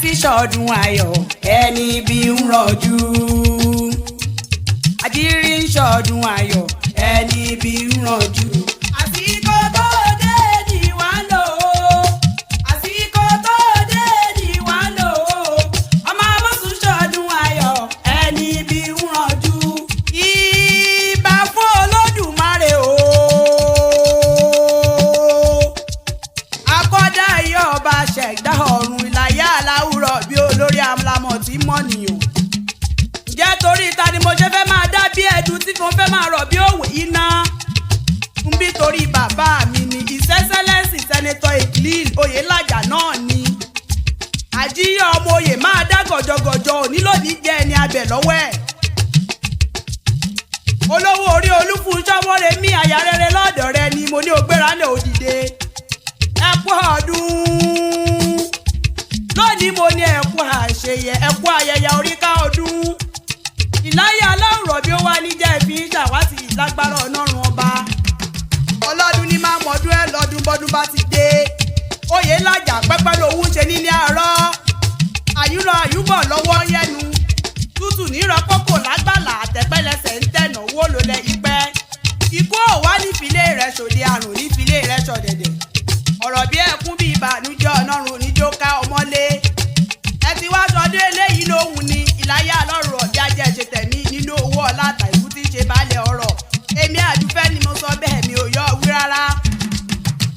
fi ṣọdún ayọ̀ ẹni bí ń rọ̀jú. Àjírí ń ṣọdún ayọ̀ ẹni bí ń rọ̀jú. Àsìkò tó dé ni wà ń lò ó. Àsìkò tó dé ni wà ń lò ó. Ọmọ Amosun ṣọdún ayọ̀ ẹni bí ń rọ̀jú. Ìbà fún Olódùmarè o. Akọ́dá ayé ọba ṣẹ̀dá ọ̀run ìlàyà aláwùrọ̀ bí olórí amúlámọ̀ tí mọ̀ nìyàn. Ǹjẹ́ torí ta ni mo ṣe fẹ́ máa dá bí ẹ̀dùn tí mo fẹ́ máa rọ̀ bí òwe iná? Ń bí torí bàbá mi ni ìsẹ́sẹ́lẹ́sì sẹ́nẹ́tọ̀ Ìkìlíl Oyèlájà náà ni. Àjíyọ̀ ọmọ oyè máa dá gọ̀jọ̀gọ̀jọ̀ òní lónìí jẹ́ ẹni abẹ̀ lọ́wọ́ ẹ̀. Olówó orí Olúfúnṣọ́ Mọ́remí àyà rere lọ́dọ̀ rẹ ni mo ní ògbérànlẹ̀ òdìdé. Ẹ kú ọdún. Lónìí mo ní ẹ kú àṣeyẹ ẹ kú ayẹyẹ oríkà ọdún. Ìláyà Ọlọ́run rọ̀ bí ó wá níjẹ́ ìfi ń ṣàwátì lágbára Ọlọ́run ọba. Ọlọ́dún ní máa mọ̀ọ́dún ẹ lọ́dún bọ́dún bá ti dé. Oyèlájà pẹ́pẹ́ lòun ṣe nílé àárọ̀. Àyúrọ̀ àyúbọ̀ lọ́wọ́ yẹnu. Tútù nírọ̀ kókò lágbàlá àtẹ̀pẹ́lẹsẹ̀ ń tẹ̀nà owó ló lẹ ipẹ́. Ikú ò wá nífilé rẹ̀ ṣòde àrùn nífilé rẹ̀ ṣọ̀dẹ̀dẹ̀. Ọ̀rọ̀ bí ẹkún bí ìbànújẹ́ Ọlọ́run oníjó ká ọmọlé. Ẹ ti wá sọdún eléyìí lóhùn ni ìláyà Ọlọ́run ọ̀bí ajẹ́ ṣe tẹ̀mí nínú owó ọlá àtàìkú tí ń ṣe balẹ̀ ọ̀rọ̀. Èmi àdúfẹ́ ni mo sọ bẹ́ẹ̀ mi ò yọ wí rárá.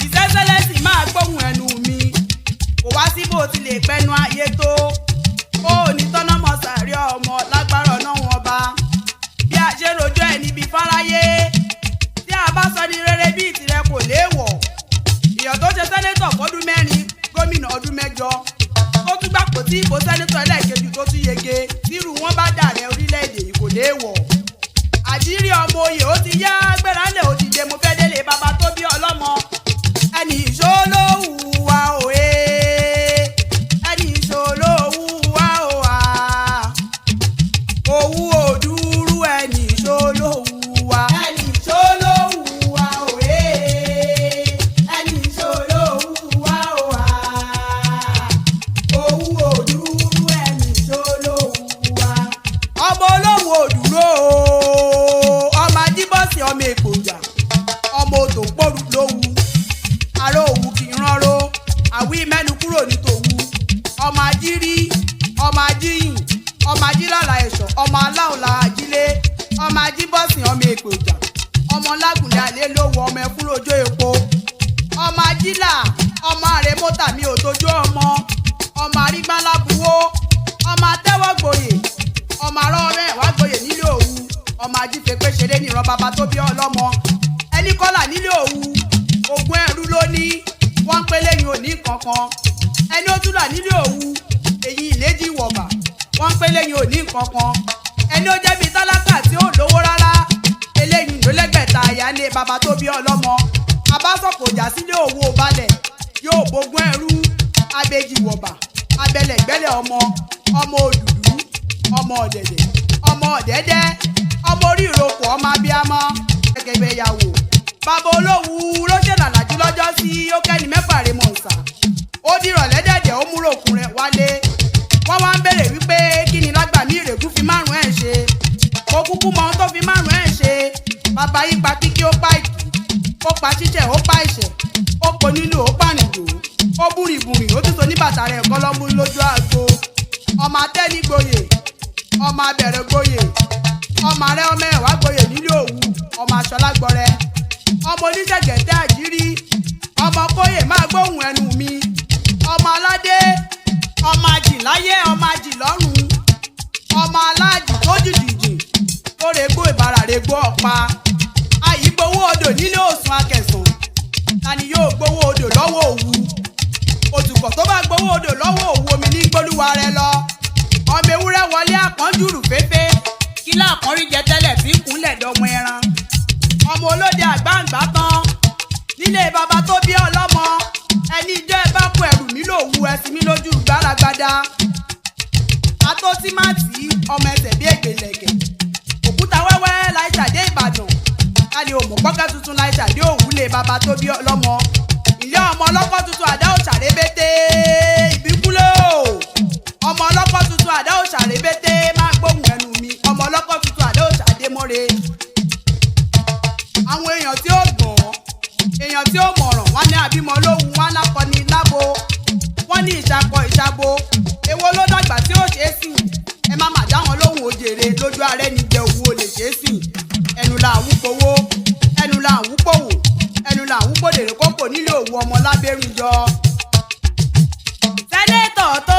Ìsẹ́sẹ́lẹ́sì máa gbóhùn ẹnu mi. Kò wá sí bó ti lè pẹ́nu ayé tó. Ó ní tọ́nàmọ́ sàárì ọmọ lágbára Ọlọ́run ọba. Bí a ṣe rojọ́ ẹ̀ níbi fáráyé. Tí a bá sọ ní rere bí ìtìrẹ kò léèwọ̀. Èèyàn tó ṣe sẹ́nétọ̀ fọ́dún mẹ́rin, gómìnà ọdún mẹ́jọ. Ó tún gbàpò tí ìbò sẹ́nétọ̀ ẹlẹ́ẹ̀kejì tó tún yege. Tírú wọn bá dàrẹ orílẹ̀-èdè yìí kò léèwọ̀. Àjírí ọmọ oyè ó ti yá gbéranlẹ̀ òdìdé mo fẹ́ délé bàbá tó bí ọlọ́mọ. Ẹni ìṣolówù wa òye. Ẹni ìṣolówù wa òwà. Òwú òdúrú ẹni ìṣolówù wa. Ẹni ìṣolówù wa òye. Ẹni ìṣolówù wa òwà. Òwú òdúrú ẹni ìṣolówù wa. Ọmọ olówó òdúró o. Ọmọ Ajíbọ́sì ọmọ Èkòjà. Ọmọ odò pòrú lówù. Ará òwú kì í ránró. Àwí mẹ́nu kúrò ní tòwú. Ọmọ Ajírí. Ọmọ Ajíyìn. Ọmọ Ajílàlà ẹ̀ṣọ́. Ọmọ Aláòlà Ajílé. Ọmọ Ajíbọ́sì ọmọ Èkòjà. Ọmọ Lágùnlé Alé lówó ọmọ ẹkún lójó epo. Ọmọ Ajílà. Ọmọ Àrèmọ́tà mi ò tójú ọmọ. Ọmọ Arígbálábuwó. Ọmọ Atẹ́wọ́gboyè. Ọmọ Arọ́ọ̀rẹ́ wá gboyè nílé Òwu. Ọmọ Ajífẹ́pẹ́ ṣeré níran bàbá tó bí ọlọ́mọ. Ẹni kọ́là nílé Òwu. Ògùn ẹrú ló ní. Wọ́n ń pé lẹ́yìn òní kankan. Ẹni ó túlà nílé Òwu. Èyí ìléjì wọ̀bà. Wọ́n ń pé lẹ́yìn òní kankan. Ẹni ó jẹ́ bíi tálákà tí ó lówó rárá. Eléyìí ló lẹ́gbẹ̀ta àyálé bàbá tó bí ọlọ́mọ. Abásọ̀kòjà sílé Òwu balẹ̀. Yóò bógún ẹrú. Abẹ́jì wọ̀bà. Abẹ́lẹ̀gbẹ́lẹ̀ ọmọ. Ọmọ òdùdú. Ọmọ ọ̀dẹ̀dẹ̀. Ọmọ ọ̀dẹ́dẹ́. Ọmọ orí ìrókò ọmọ abíámọ́. Gẹ́gẹ́ bẹ́ẹ̀ yà wò. Bàbá Olówú ló ṣèlàlájú lọ́jọ́ sí ó kẹ́ni mẹ́fà rẹ̀ mọ̀ nsà. Ó dìrọ̀lẹ́ dẹ̀dẹ̀ ó múrò òkun rẹ̀ wálé. Wọ́n wá ń béèrè wípé kí ni Lágbàmí Ìrègùn fi márùn-ún ẹ̀ ṣe. Mo kúkú mọ ohun tó fi márùn-ún ẹ̀ ṣe. Bàbá yìí pa kíkí ó pa ìkì. Ó pa ṣíṣẹ̀ ó pa ìṣẹ̀. Ó po nílò ó pànìjò. Ó búrìbùrì ó tún so ní bàtà rẹ̀ kọ́lọ́mú lójú àgbo. Ọmọ Atẹ́ni gboyè. Ọmọ Abẹ̀rẹ̀ gboyè. Ọmọ Àrẹ ọmọ ẹ̀wá gboyè nílé Òwu. Ọmọ Aṣọlá gbọrẹ. Ọmọ oníṣẹ̀gẹ̀tẹ̀ Àjírí. Ọmọ Kóyè máa gbóhùn ẹnu mi. Ọmọ Aládé. Ọmọ Àjìláyé ọmọ Àjìlọ́run. Ọmọ aláàjì tó jìjìjì. Tó regbó ìbára regbó ọ̀pá. Àyí gbowó odò nílé Òsùn Akẹ̀sàn. Ta ni yóò gbowó odò lọ́wọ́ Òwu? Òtùkọ̀ tó bá gbowó odò lọ́wọ́ Òwu omi ní gbólúwa rẹ lọ. Ọmọ ewúrẹ́ wọlé àpọ́njúrù féfé. Kí láàpọ́nrí jẹ tẹ́lẹ̀ tí kúnlẹ̀ dọ́mọ ẹran. Ọmọ olóde àgbàǹgbà tán. Nílé bàbá tó bí ọlọ́mọ. Ẹni ìjọ ẹ bá kó ẹrù mi lòwú ẹsìn mi lójú gbáragbádá. Ató tímátì ọmọ ẹsẹ̀ bí ègbèlẹ̀kẹ̀. Òkúta wẹ́wẹ́ láìsàdé Ìbàdàn. Ká ní òmù pọ́kẹ́ tuntun láìsàdé òwúlé bàbá tó bí ọlọ́mọ. Ilé ọmọ ọlọ́kọ́ tuntun àdá òṣàrébété Ibikunle. ènìyàn tí ó mọ̀ràn wọ́n ní àbímọ lóhùn wọ́n á kọ́ni lábo wọ́n ní ìṣàkọ ìṣàbo èwo ló dàgbà tí ó ṣe é sìn ẹ má má dá wọn lóhùn òjèrè lójú ààrẹ ní jẹ owó lè ṣe é sìn ẹnu là ń wúkowó ẹnu là ń wúkòwò ẹnu là ń wúkòdèrè kókò nílé òwú ọmọ lábẹ́rìn jọ. sẹ́nétọ̀ tó